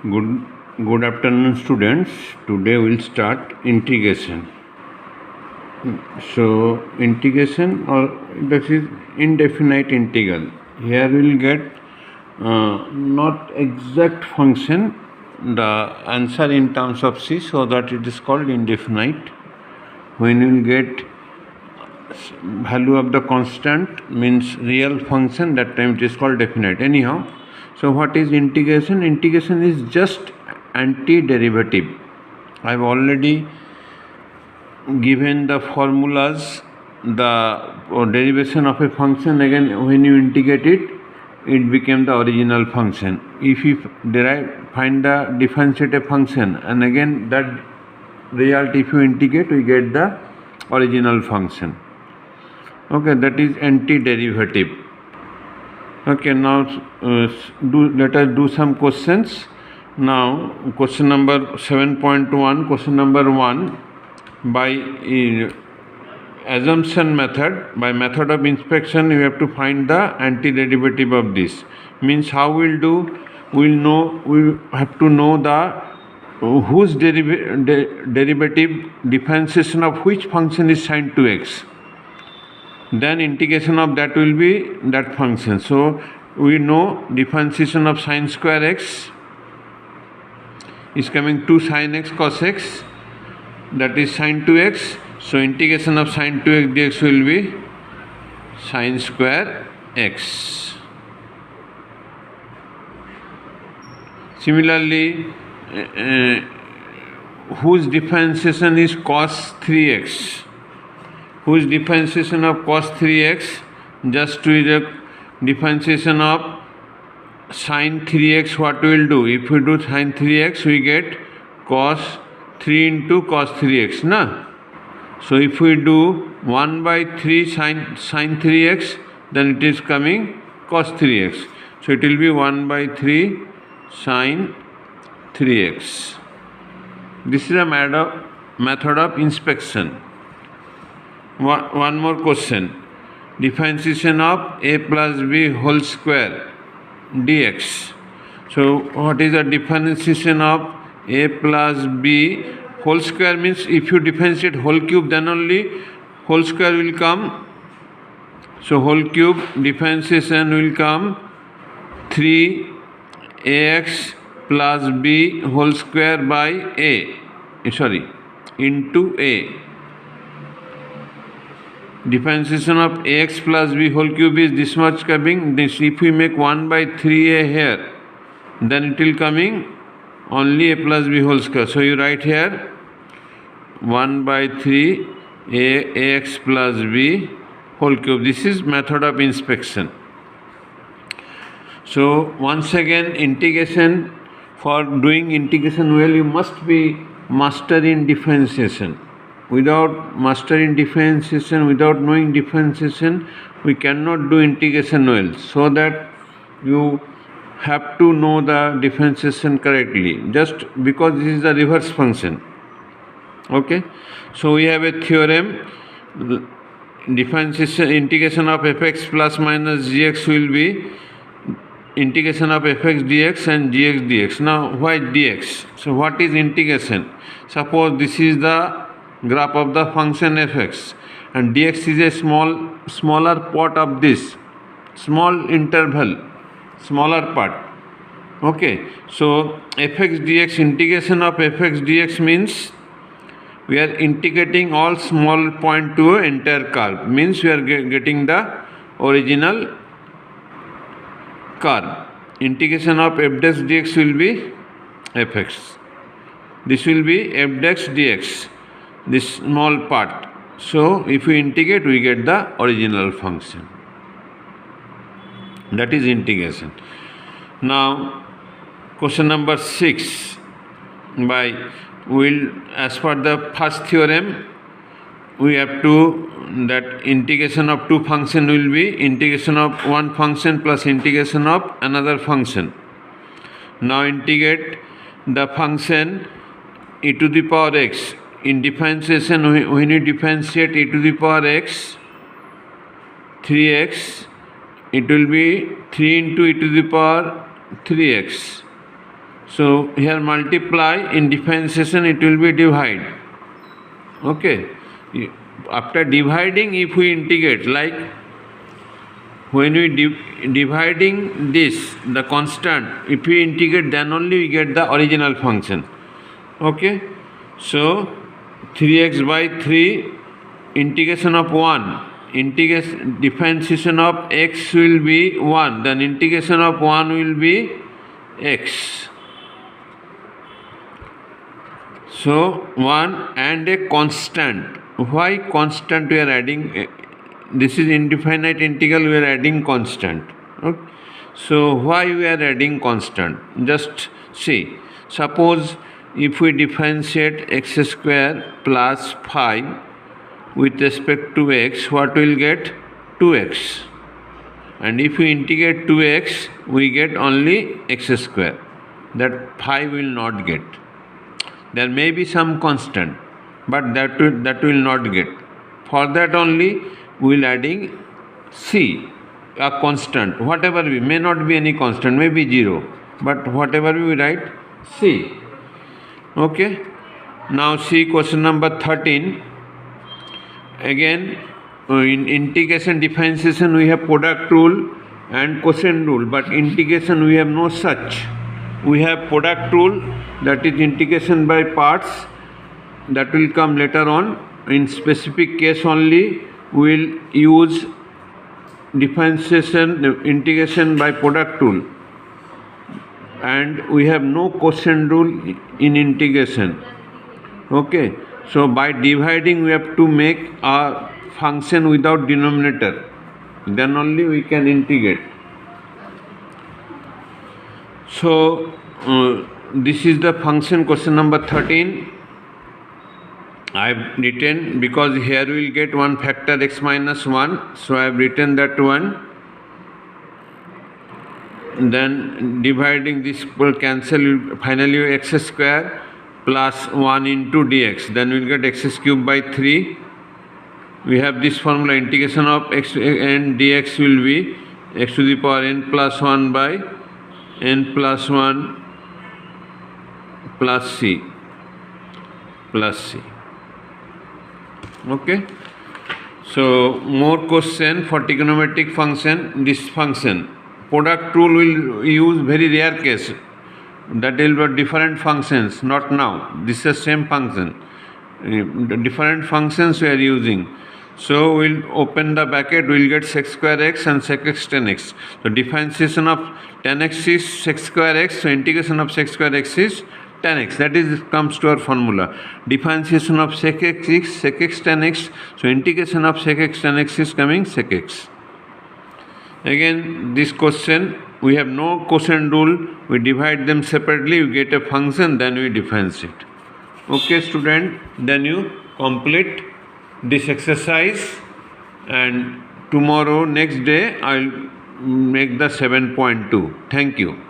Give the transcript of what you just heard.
Good, good afternoon, students. Today we'll start integration. So, integration or this is indefinite integral. Here we'll get not exact function, the answer in terms of c, so that it is called indefinite. When we'll get value of the constant means real function, that time it is called definite. Anyhow, so what is integration? Integration is just antiderivative. I have already given the formulas, the derivation of a function. Again, when you integrate it, it became the original function. If you find the differentiate a function, and again that result if you integrate, we get the original function. Okay, that is antiderivative. Okay, now let us do some questions. Now, question number 7.1, question number 1, by assumption method, by method of inspection, you have to find the antiderivative of this. Means how we'll do, we have to know the whose derivative differentiation of which function is sin 2x. Then integration of that will be that function. So we know differentiation of sin square x is coming 2 sin x cos x, that is sin 2x. So integration of sin 2x dx will be sin square x. Similarly, whose differentiation is cos 3x. Whose differentiation of cos 3x, just to the differentiation of sin 3x, what we will do? If we do sin 3x, we get cos 3 into cos 3x, na? So if we do 1 by 3 sin 3x, then it is coming cos 3x. So it will be 1 by 3 sin 3x. This is a method of inspection. One more question. Differentiation of a plus b whole square dx. So what is the differentiation of a plus b whole square? Means if you differentiate whole cube, then only whole square will come. So whole cube differentiation will come 3ax plus b whole square by into a. Differentiation of ax plus b whole cube is this much coming. This, if we make 1 by 3a here, then it will coming only a plus b whole square. So you write here 1 by 3 ax plus b whole cube. This is method of inspection. So once again, integration, for doing integration well, you must be master in differentiation. Without mastering differentiation, without knowing differentiation, we cannot do integration well. So that you have to know the differentiation correctly, just because this is a reverse function. Okay, so we have a theorem. Differentiation, integration of fx plus minus gx will be integration of fx dx and gx dx. Now why dx? So what is integration? Suppose this is the graph of the function fx, and dx is a smaller part of this small interval, smaller part. Okay, so fx dx, integration of fx dx means we are integrating all small point to an entire curve, means we are getting the original curve. Integration of f dash dx will be fx. This will be f dash dx, this small part. So if we integrate, we get the original function. That is integration. Now question number 6, as per the first theorem, we have to, that integration of two function will be integration of one function plus integration of another function. Now integrate the function e to the power x. In differentiation, when you differentiate e to the power x, 3x, it will be 3 into e to the power 3x. So here multiply, in differentiation it will be divide. Okay. After dividing, if we integrate, like when we dividing this, the constant, if we integrate, then only we get the original function. Okay. So 3x by 3 integration of 1, integration differentiation of x will be 1, then integration of 1 will be x. So 1 and a constant. Why constant we are adding? This is indefinite integral, we are adding constant. Okay. So why we are adding constant? Just see. Suppose if we differentiate x square plus 5 with respect to x, what will get? 2x. And if we integrate 2x, we get only x square. That 5 will not get. There may be some constant, but that will not get. For that only we will adding c, a constant, whatever we, may not be any constant, may be 0, but whatever we write c. Okay. Now see question number 13. Again, in integration differentiation we have product rule and quotient rule, but integration we have no such. We have product rule, that is integration by parts, that will come later on. In specific case only we will use differentiation, integration by product rule, and we have no quotient rule in integration. Okay. So by dividing we have to make a function without denominator, then only we can integrate. So this is the function, question number 13. I have written, because here we will get one factor x minus 1, so I have written that one. Then dividing, this will cancel, finally x square plus 1 into dx, then we will get x cube by 3. We have this formula, integration of x and dx will be x to the power n plus 1 by n plus 1 plus c. Okay. So more question for trigonometric function. This function product rule will use very rare case, that will be different functions, not now. This is the same function, different functions we are using. So we'll open the bracket, we'll get sec square x and sec x tan x. So differentiation of tan x is sec square x, so integration of sec square x is tan x. That is comes to our formula. Differentiation of sec x is sec x tan x, so integration of sec x tan x is coming sec x. Again, this question, we have no quotient rule, we divide them separately, we get a function, then we differentiate. Okay student, then you complete this exercise, and tomorrow, next day, I will make the 7.2. Thank you.